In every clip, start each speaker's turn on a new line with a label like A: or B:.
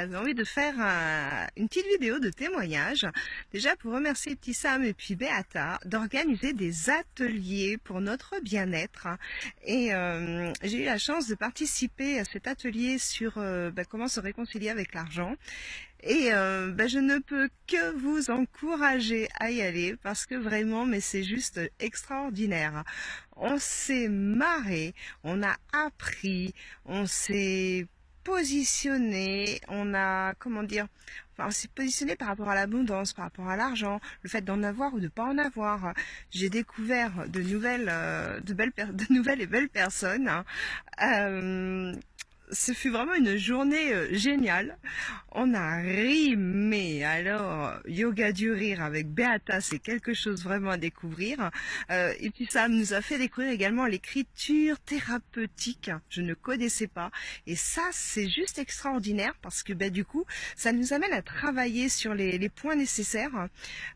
A: j'avais envie de faire une petite vidéo de témoignage, déjà pour remercier Petit Sam et puis Beata d'organiser des ateliers pour notre bien-être. Et j'ai eu la chance de participer à cet atelier sur comment se réconcilier avec l'argent. Et je ne peux que vous encourager à y aller parce que vraiment, mais c'est juste extraordinaire. On s'est marré, on a appris, on s'est positionné, on a, comment dire, enfin, on s'est positionné par rapport à l'abondance, par rapport à l'argent, le fait d'en avoir ou de pas en avoir. J'ai découvert de nouvelles, de nouvelles et belles personnes, hein. Euh, Ce fut vraiment une journée géniale. On a ri, mais alors, yoga du rire avec Beata, c'est quelque chose vraiment à découvrir. Et puis ça nous a fait découvrir également l'écriture thérapeutique. Je ne connaissais pas. Et ça, c'est juste extraordinaire parce que du coup, ça nous amène à travailler sur les points nécessaires,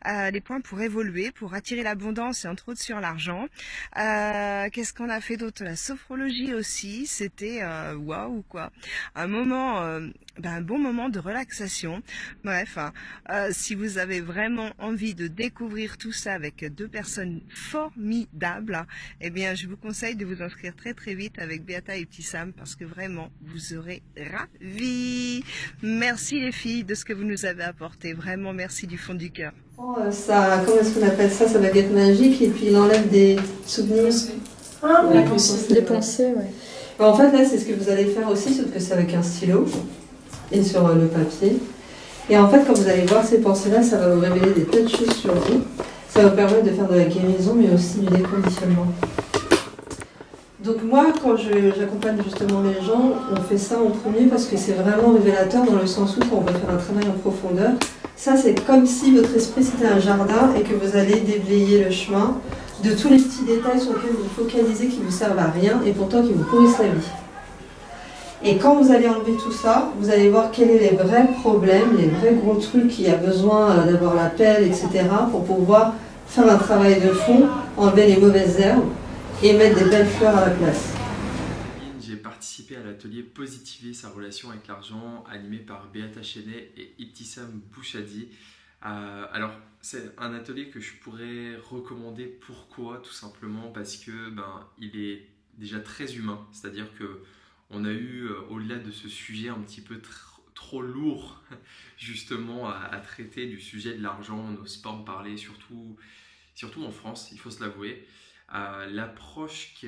A: les points pour évoluer, pour attirer l'abondance et entre autres sur l'argent. Qu'est-ce qu'on a fait d'autre? La sophrologie aussi, c'était waouh quoi. Un moment, un bon moment de relaxation. Bref, hein, si vous avez vraiment envie de découvrir tout ça avec deux personnes formidables, eh bien, je vous conseille de vous inscrire très très vite avec Beata et Petit Sam parce que vraiment, vous serez ravis. Merci les filles de ce que vous nous avez apporté. Vraiment, merci du fond du cœur.
B: Ça, comment est-ce qu'on appelle ça? Sa baguette magique et puis il enlève des souvenirs.
C: Ah,
B: Les
C: pensées, ouais.
B: En fait, là, c'est ce que vous allez faire aussi, sauf que c'est avec un stylo et sur le papier. Et en fait, quand vous allez voir ces pensées-là, ça va vous révéler des tas de choses sur vous. Ça va vous permettre de faire de la guérison, mais aussi du déconditionnement. Donc moi, quand j'accompagne justement les gens, on fait ça en premier parce que c'est vraiment révélateur dans le sens où quand on va faire un travail en profondeur, ça c'est comme si votre esprit c'était un jardin et que vous allez déblayer le chemin de tous les petits détails sur lesquels vous focalisez qui ne vous servent à rien et pourtant qui vous pourrissent la vie. Et quand vous allez enlever tout ça, vous allez voir quels sont les vrais problèmes, les vrais gros trucs qu'il y a besoin d'avoir la pelle, etc. pour pouvoir faire un travail de fond, enlever les mauvaises herbes et mettre des belles fleurs à la place.
D: J'ai participé à l'atelier Positiver sa relation avec l'argent animé par Beata Chenet et Ibtissam Bouchadi. Alors c'est un atelier que je pourrais recommander. Pourquoi? Tout simplement parce que il est déjà très humain, c'est-à-dire que on a eu au-delà de ce sujet un petit peu trop lourd justement à traiter du sujet de l'argent, on n'ose pas en parler, surtout en France, il faut se l'avouer. L'approche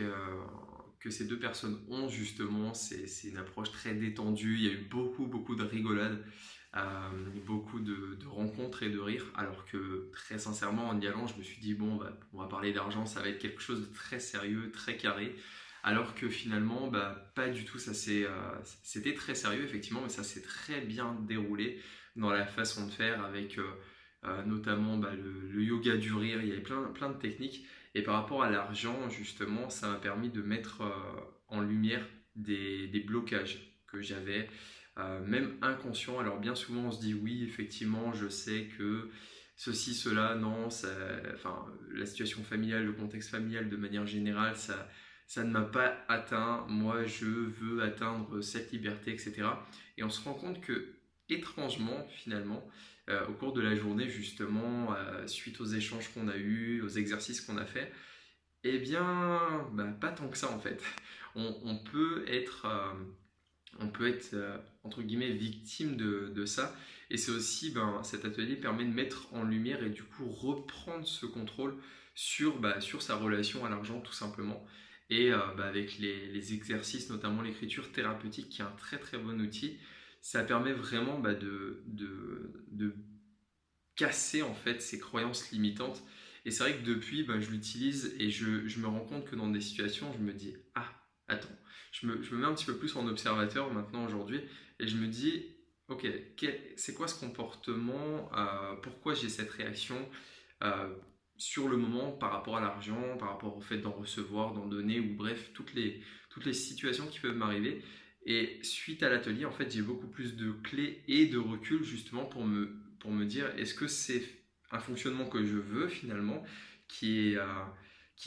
D: que ces deux personnes ont justement, c'est une approche très détendue. Il y a eu beaucoup de rigolades, beaucoup de rencontres et de rires, alors que très sincèrement en y allant je me suis dit bon on va parler d'argent, ça va être quelque chose de très sérieux, très carré, alors que finalement pas du tout. C'était très sérieux effectivement, mais ça s'est très bien déroulé dans la façon de faire avec notamment le yoga du rire. Il y avait plein de techniques. Et par rapport à l'argent, justement, ça m'a permis de mettre en lumière des blocages que j'avais, même inconscients. Alors bien souvent, on se dit oui, effectivement, je sais que ceci, cela, non, la situation familiale, le contexte familial de manière générale, ça ne m'a pas atteint. Moi, je veux atteindre cette liberté, etc. Et on se rend compte que, étrangement, finalement, au cours de la journée justement, suite aux échanges qu'on a eus, aux exercices qu'on a fait, eh bien pas tant que ça en fait. On peut être, entre guillemets victime de ça, et c'est aussi, cet atelier permet de mettre en lumière et du coup reprendre ce contrôle sur sa relation à l'argent tout simplement. Et avec les exercices, notamment l'écriture thérapeutique qui est un très bon outil, ça permet vraiment de casser en fait ces croyances limitantes. Et c'est vrai que depuis, je l'utilise et je me rends compte que dans des situations, je me dis ah, attends, je me mets un petit peu plus en observateur maintenant aujourd'hui et je me dis ok, c'est quoi ce comportement, pourquoi j'ai cette réaction euh, sur le moment par rapport à l'argent, par rapport au fait d'en recevoir, d'en donner, ou bref, toutes les situations qui peuvent m'arriver. Et suite à l'atelier, en fait, j'ai beaucoup plus de clés et de recul justement pour me dire est-ce que c'est un fonctionnement que je veux finalement, qui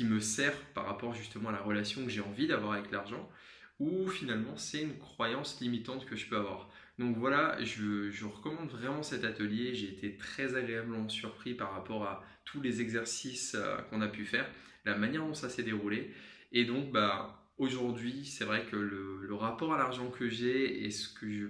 D: me sert par rapport justement à la relation que j'ai envie d'avoir avec l'argent, ou finalement c'est une croyance limitante que je peux avoir. Donc voilà, je recommande vraiment cet atelier. J'ai été très agréablement surpris par rapport à tous les exercices qu'on a pu faire, la manière dont ça s'est déroulé. Et donc aujourd'hui, c'est vrai que le rapport à l'argent que j'ai et ce que je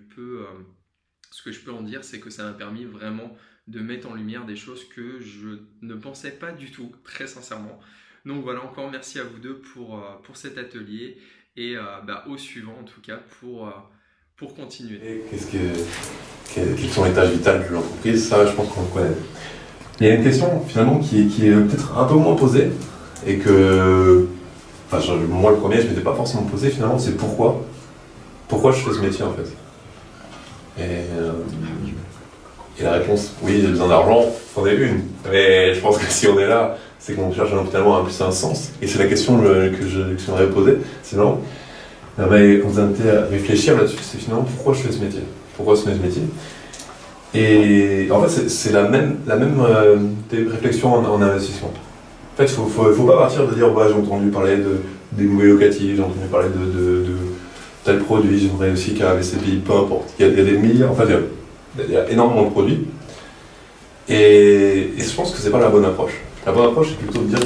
D: peux en dire, c'est que ça m'a permis vraiment de mettre en lumière des choses que je ne pensais pas du tout, très sincèrement. Donc voilà, encore merci à vous deux pour cet atelier et au suivant en tout cas pour continuer.
E: Et quelles sont les tâches vitales de l'entreprise? Ça, je pense qu'on le connaît. Il y a une question finalement qui est peut-être un peu moins posée et que, moi le premier, je ne m'étais pas forcément posé finalement, c'est pourquoi je fais ce métier en fait. Et la réponse, oui, j'ai besoin d'argent, c'en est une. Mais je pense que si on est là, c'est qu'on cherche finalement un sens. Et c'est la question que j'aimerais poser. C'est vraiment, quand vous invitez à réfléchir là-dessus, c'est finalement pourquoi je fais ce métier. Pourquoi je fais ce métier. Et en fait, c'est la même réflexion en investissement. En fait, il ne faut pas partir de dire j'ai entendu parler des mouillés locatifs, j'ai entendu parler de tel produit, j'aimerais aussi qu'à VCPI, peu importe. Il y a des milliards, il y a énormément de produits. Et je pense que c'est pas la bonne approche. La bonne approche, c'est plutôt de dire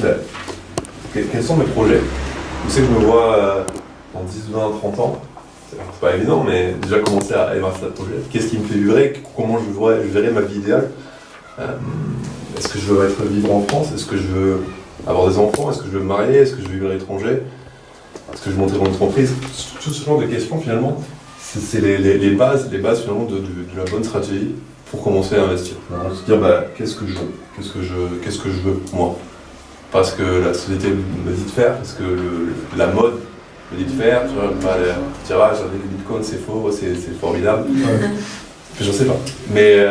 E: quels sont mes projets. Où c'est que je me vois dans 10, 20, 30 ans. C'est pas évident, mais déjà commencer à évaluer ce projet. Qu'est-ce qui me fait vibrer? Comment je verrai ma vie idéale? Est-ce que je veux vivre en France? Est-ce que je veux avoir des enfants? Est-ce que je veux me marier? Est-ce que je veux vivre à l'étranger? Est-ce que je veux monter dans l'entreprise? Tout ce genre de questions, finalement, c'est les bases finalement de la bonne stratégie pour commencer à investir. Alors, se dire qu'est-ce que je veux? Qu'est-ce que je veux moi? Parce que la société me dit de faire, parce que la mode me dit de faire, tu vois, le tirage avec le bitcoin c'est faux, c'est formidable. Je sais pas. Mais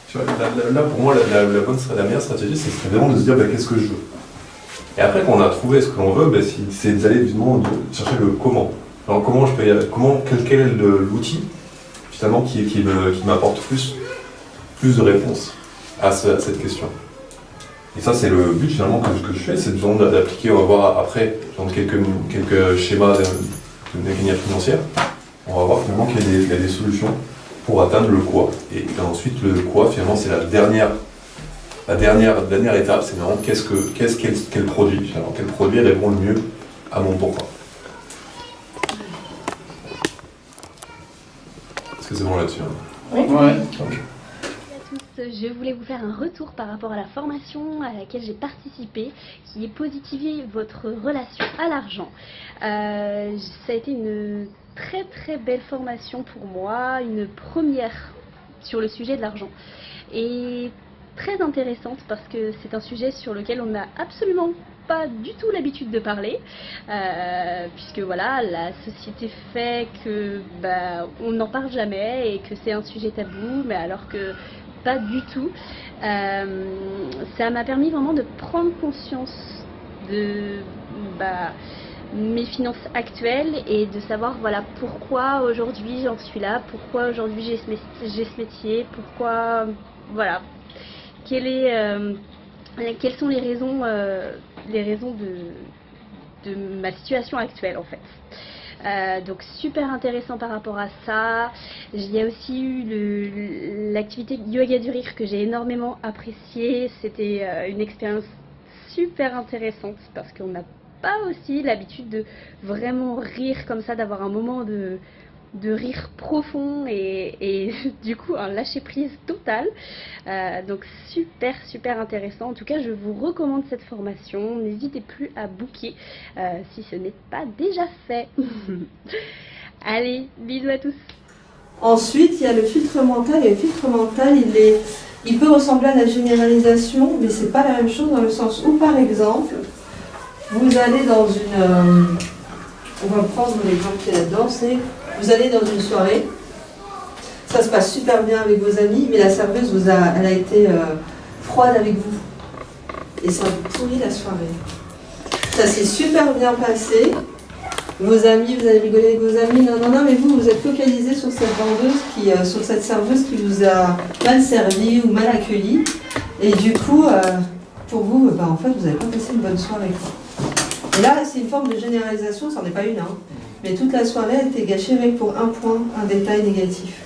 E: tu vois, là pour moi la meilleure stratégie c'est vraiment de se dire qu'est-ce que je veux. Et après qu'on a trouvé ce que l'on veut, c'est d'aller évidemment chercher le comment. Alors quel est l'outil finalement qui m'apporte plus de réponses à cette question. Et ça c'est le but finalement que je fais, c'est d'appliquer, on va voir après dans quelques schémas de mécanique financière, on va voir finalement qu'il y a des solutions pour atteindre le quoi. Et ensuite le quoi finalement c'est la dernière étape, c'est vraiment quel produit finalement, quel produit répond le mieux à mon pourquoi. Est-ce que c'est bon là-dessus?
C: Oui.
E: Ouais. Okay.
F: Je voulais vous faire un retour par rapport à la formation à laquelle j'ai participé, qui est positiver votre relation à l'argent. Ça a été une très très belle formation pour moi, une première sur le sujet de l'argent. Et très intéressante parce que c'est un sujet sur lequel on n'a absolument pas du tout l'habitude de parler, puisque voilà, la société fait que on n'en parle jamais et que c'est un sujet tabou, mais alors que pas du tout. Ça m'a permis vraiment de prendre conscience de mes finances actuelles et de savoir voilà pourquoi aujourd'hui j'en suis là, pourquoi aujourd'hui j'ai ce métier, pourquoi voilà quelles sont les raisons de ma situation actuelle en fait. Donc super intéressant par rapport à ça. Il y a aussi eu l'activité yoga du rire que j'ai énormément appréciée. C'était une expérience super intéressante parce qu'on n'a pas aussi l'habitude de vraiment rire comme ça, d'avoir un moment de rire profond et du coup un lâcher prise total. Donc super intéressant. En tout cas je vous recommande cette formation, n'hésitez plus à booker si ce n'est pas déjà fait. Allez, bisous à tous.
B: Ensuite il y a le filtre mental, et le filtre mental il peut ressembler à la généralisation, mais c'est pas la même chose dans le sens où par exemple vous allez dans une on va prendre l'exemple qui est là-dedans, c'est vous allez dans une soirée, ça se passe super bien avec vos amis, mais la serveuse elle a été froide avec vous. Et ça vous pourrit la soirée. Ça s'est super bien passé. Vos amis, vous avez rigolé avec vos amis. Non, mais vous êtes focalisé sur cette vendeuse, sur cette serveuse qui vous a mal servi ou mal accueilli. Et du coup, pour vous, en fait, vous n'avez pas passé une bonne soirée. Et là, c'est une forme de généralisation, ça n'en est pas une. Mais toute la soirée, elle était gâchée avec pour un point, un détail négatif.